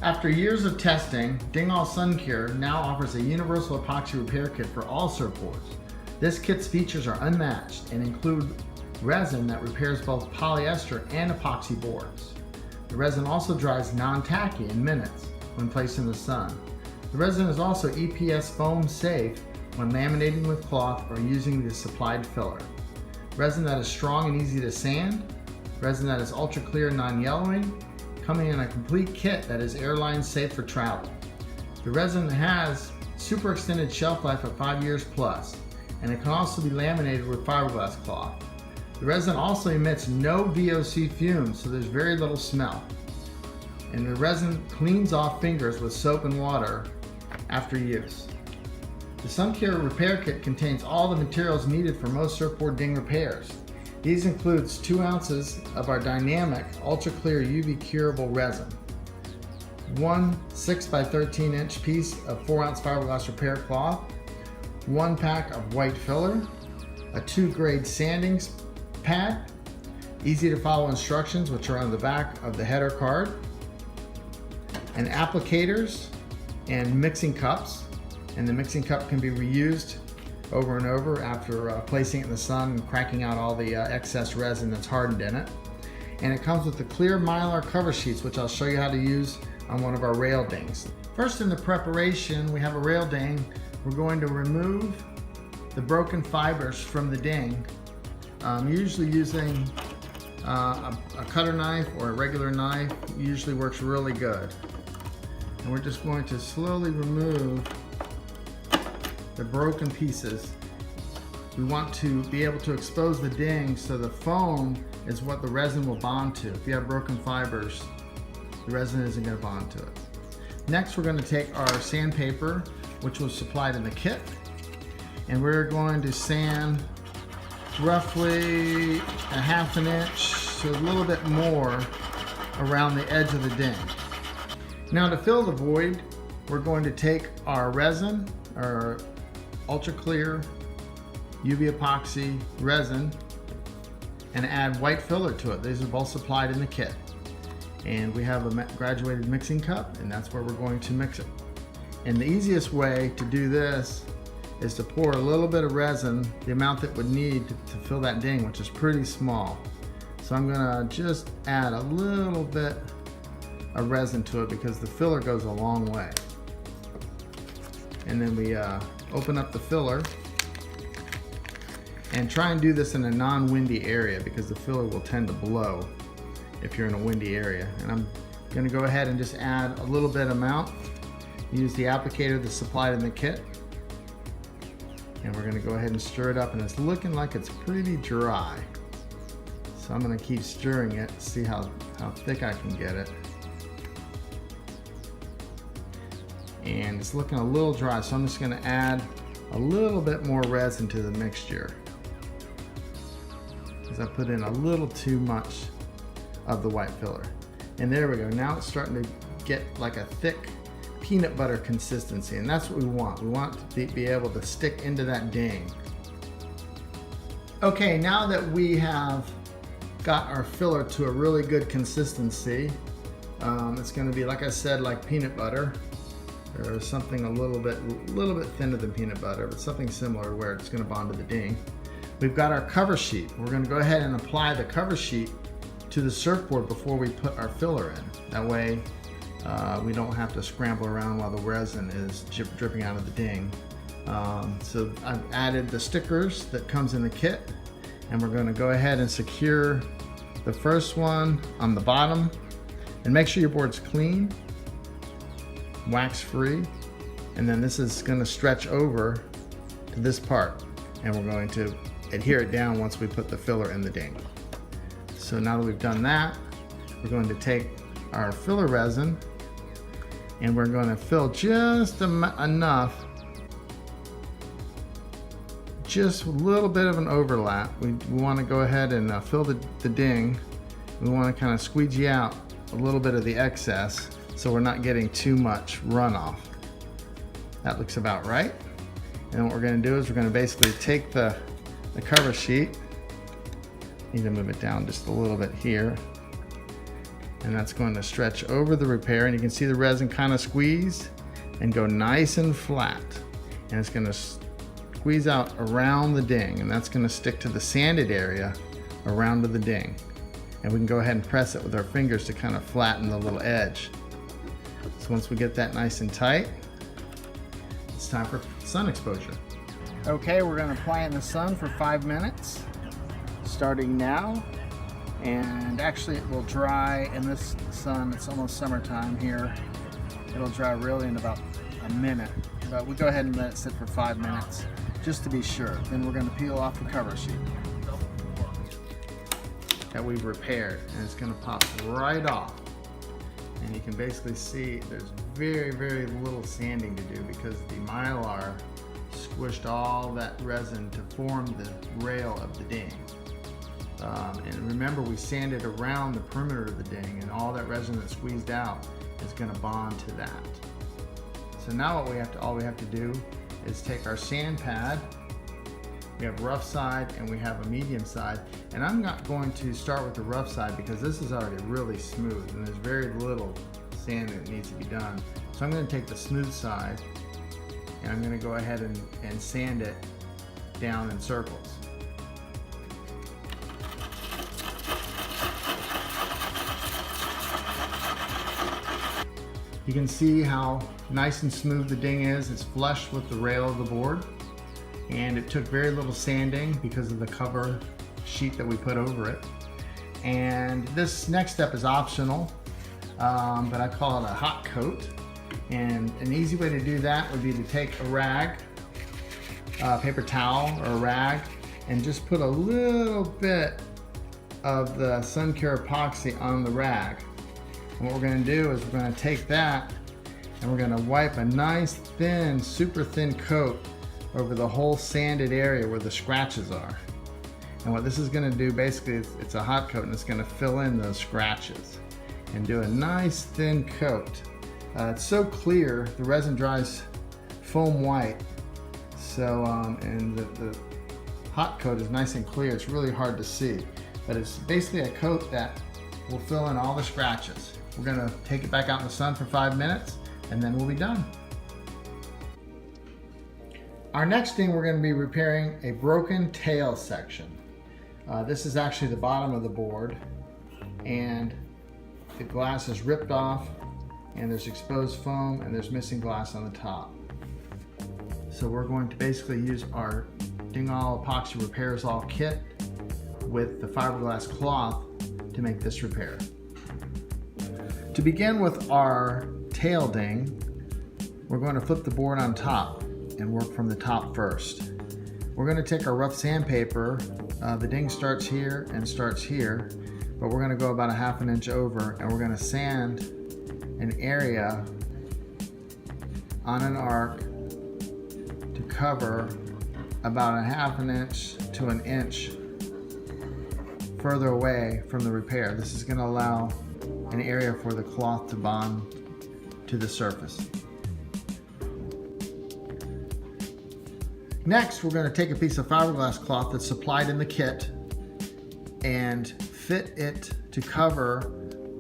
After years of testing, All SunCure now offers a universal epoxy repair kit for all surfboards. This kit's features are unmatched and include resin that repairs both polyester and epoxy boards. The resin also dries non-tacky in minutes when placed in the sun. The resin is also EPS foam safe when laminating with cloth or using the supplied filler. Resin that is strong and easy to sand. Resin that is ultra clear, non-yellowing, coming in a complete kit that is airline safe for travel. The resin has super extended shelf life of 5 years plus, and it can also be laminated with fiberglass cloth. The resin also emits no VOC fumes, so there's very little smell. And the resin cleans off fingers with soap and water after use. The SunCure Repair Kit contains all the materials needed for most surfboard ding repairs. These includes 2 ounces of our dynamic ultra clear UV curable resin, 1 6x13 inch piece of 4 ounce fiberglass repair cloth, 1 pack of white filler, a 2 grade sanding pad, easy to follow instructions which are on the back of the header card, and applicators and mixing cups. And the mixing cup can be reused over and over after placing it in the sun and cracking out all the excess resin that's hardened in it. And it comes with the clear mylar cover sheets, which I'll show you how to use on one of our rail dings. First, in the preparation, we have a rail ding. We're going to remove the broken fibers from the ding, usually using a cutter knife or a regular knife. Usually works really good. And we're just going to slowly remove the broken pieces. We want to be able to expose the ding so the foam is what the resin will bond to. If you have broken fibers, the resin isn't going to bond to it. Next, we're going to take our sandpaper, which was supplied in the kit, and we're going to sand roughly a 1/2 inch to a little bit more around the edge of the ding. Now, to fill the void, we're going to take our resin, our ultra clear UV epoxy resin, and add white filler to it. These are both supplied in the kit. And we have a graduated mixing cup, and that's where we're going to mix it. And the easiest way to do this is to pour a little bit of resin, the amount that would need to fill that ding, which is pretty small. So I'm gonna just add a little bit of resin to it because the filler goes a long way. And then we open up the filler and try and do this in a non-windy area because the filler will tend to blow if you're in a windy area. And I'm gonna go ahead and just add a little bit amount. Use the applicator that's supplied in the kit. And we're gonna go ahead and stir it up, and it's looking like it's pretty dry. So I'm gonna keep stirring it, see how thick I can get it. And it's looking a little dry, so I'm just gonna add a little bit more resin to the mixture because I put in a little too much of the white filler. And there we go. Now it's starting to get like a thick peanut butter consistency, and that's what we want. We want to be able to stick into that ding. Okay, now that we have got our filler to a really good consistency, it's going to be, like I said, like peanut butter, or something a little bit thinner than peanut butter, but something similar where it's going to bond to the ding. We've got our cover sheet. We're going to go ahead and apply the cover sheet to the surfboard before we put our filler in. That way we don't have to scramble around while the resin is dripping out of the ding. So I've added the stickers that comes in the kit, and we're going to go ahead and secure the first one on the bottom. And make sure your board's clean, wax free, and then this is going to stretch over to this part, and we're going to adhere it down once we put the filler in the ding. So now that we've done that, we're going to take our filler resin and we're going to fill just enough, just a little bit of an overlap. We want to go ahead and fill the ding. We want to kind of squeegee out a little bit of the excess so we're not getting too much runoff. That looks about right. And what we're going to do is we're going to basically take the cover sheet. Need to move it down just a little bit here. And that's going to stretch over the repair, and you can see the resin kind of squeeze and go nice and flat. And it's going to squeeze out around the ding, and that's going to stick to the sanded area around the ding. And we can go ahead and press it with our fingers to kind of flatten the little edge. So once we get that nice and tight, it's time for sun exposure. Okay, we're going to apply it in the sun for 5 minutes, starting now. And actually it will dry in this sun. It's almost summertime here. It'll dry really in about a minute, but we go ahead and let it sit for 5 minutes just to be sure. Then we're going to peel off the cover sheet that we've repaired, and it's going to pop right off. And you can basically see there's very, very little sanding to do because the Mylar squished all that resin to form the rail of the ding. And remember, we sanded around the perimeter of the ding, and all that resin that squeezed out is going to bond to that. So now all we have to do is take our sand pad. We have rough side and we have a medium side, and I'm not going to start with the rough side because this is already really smooth and there's very little sand that needs to be done. So I'm going to take the smooth side and I'm going to go ahead and sand it down in circles. You can see how nice and smooth the ding is. It's flush with the rail of the board, and it took very little sanding because of the cover sheet that we put over it. And this next step is optional, but I call it a hot coat. And an easy way to do that would be to take a rag, paper towel or a rag, and just put a little bit of the SunCure Epoxy on the rag. And what we're going to do is we're going to take that and we're going to wipe a nice thin, super thin coat over the whole sanded area where the scratches are. And what this is going to do basically is it's a hot coat, and it's going to fill in those scratches and do a nice thin coat. It's so clear, the resin dries foam white. So and the hot coat is nice and clear. It's really hard to see, but it's basically a coat that will fill in all the scratches. We're going to take it back out in the sun for 5 minutes, and then we'll be done. Our next thing, we're going to be repairing a broken tail section. This is actually the bottom of the board, and the glass is ripped off, and there's exposed foam, and there's missing glass on the top. So we're going to basically use our All Epoxy Repairs All kit with the fiberglass cloth to make this repair. To begin with our tail ding, we're going to flip the board on top and work from the top first. We're going to take our rough sandpaper. The ding starts here and starts here, but we're going to go about a ½ an inch over, and we're going to sand an area on an arc to cover about a ½ an inch to an inch further away from the repair. This is going to allow an area for the cloth to bond to the surface. Next, we're going to take a piece of fiberglass cloth that's supplied in the kit and fit it to cover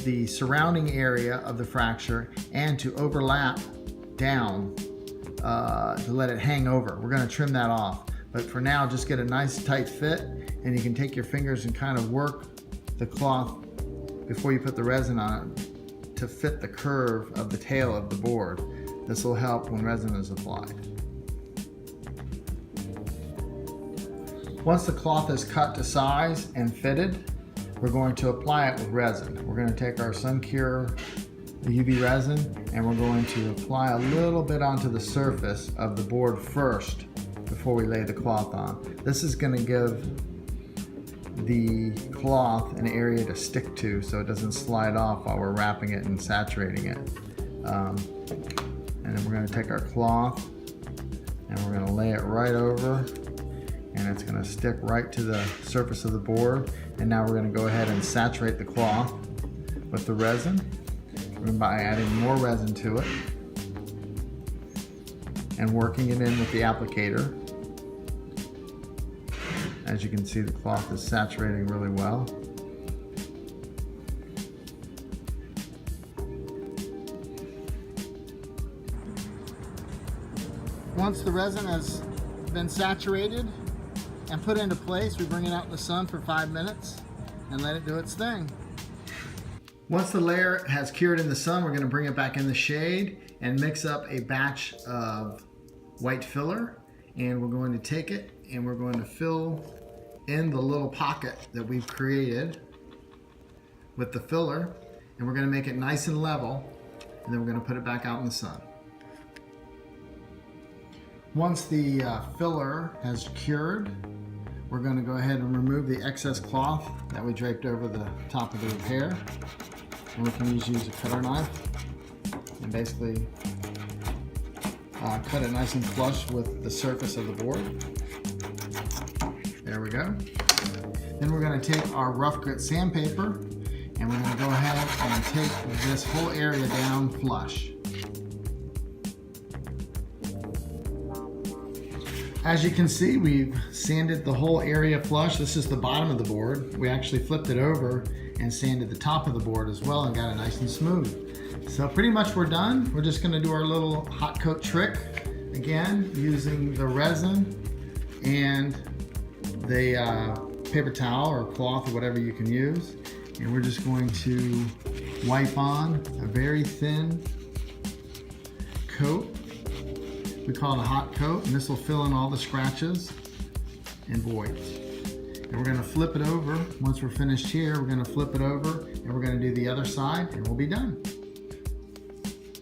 the surrounding area of the fracture and to overlap down to let it hang over. We're going to trim that off, but for now just get a nice tight fit, and you can take your fingers and kind of work the cloth before you put the resin on it to fit the curve of the tail of the board. This will help when resin is applied. Once the cloth is cut to size and fitted, we're going to apply it with resin. We're going to take our SunCure UV resin and we're going to apply a little bit onto the surface of the board first before we lay the cloth on. This is going to give the cloth an area to stick to so it doesn't slide off while we're wrapping it and saturating it. And then we're going to take our cloth and we're going to lay it right over, and it's going to stick right to the surface of the board. And now we're going to go ahead and saturate the cloth with the resin by adding more resin to it and working it in with the applicator. As you can see, the cloth is saturating really well. Once the resin has been saturated and put into place, we bring it out in the sun for 5 minutes and let it do its thing. Once the layer has cured in the sun, we're going to bring it back in the shade and mix up a batch of white filler, and we're going to take it and we're going to fill in the little pocket that we've created with the filler, and we're going to make it nice and level, and then we're going to put it back out in the sun. Once the filler has cured, we're going to go ahead and remove the excess cloth that we draped over the top of the repair, and we can use a cutter knife and basically cut it nice and flush with the surface of the board. There we go. Then we're going to take our rough grit sandpaper and we're going to go ahead and take this whole area down flush. As you can see, we've sanded the whole area flush. This is the bottom of the board. We actually flipped it over and sanded the top of the board as well and got it nice and smooth. So pretty much we're done. We're just gonna do our little hot coat trick again using the resin and the paper towel or cloth or whatever you can use. And we're just going to wipe on a very thin coat. We call it a hot coat, and this will fill in all the scratches and voids. And we're gonna flip it over. Once we're finished here, we're gonna flip it over and we're gonna do the other side and we'll be done.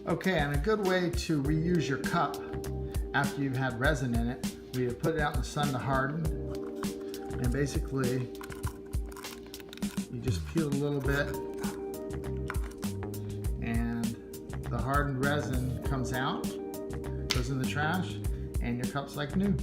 Okay, and a good way to reuse your cup after you've had resin in it, we put it out in the sun to harden, and basically you just peel a little bit and the hardened resin comes out, goes in the trash, and your cup's like new.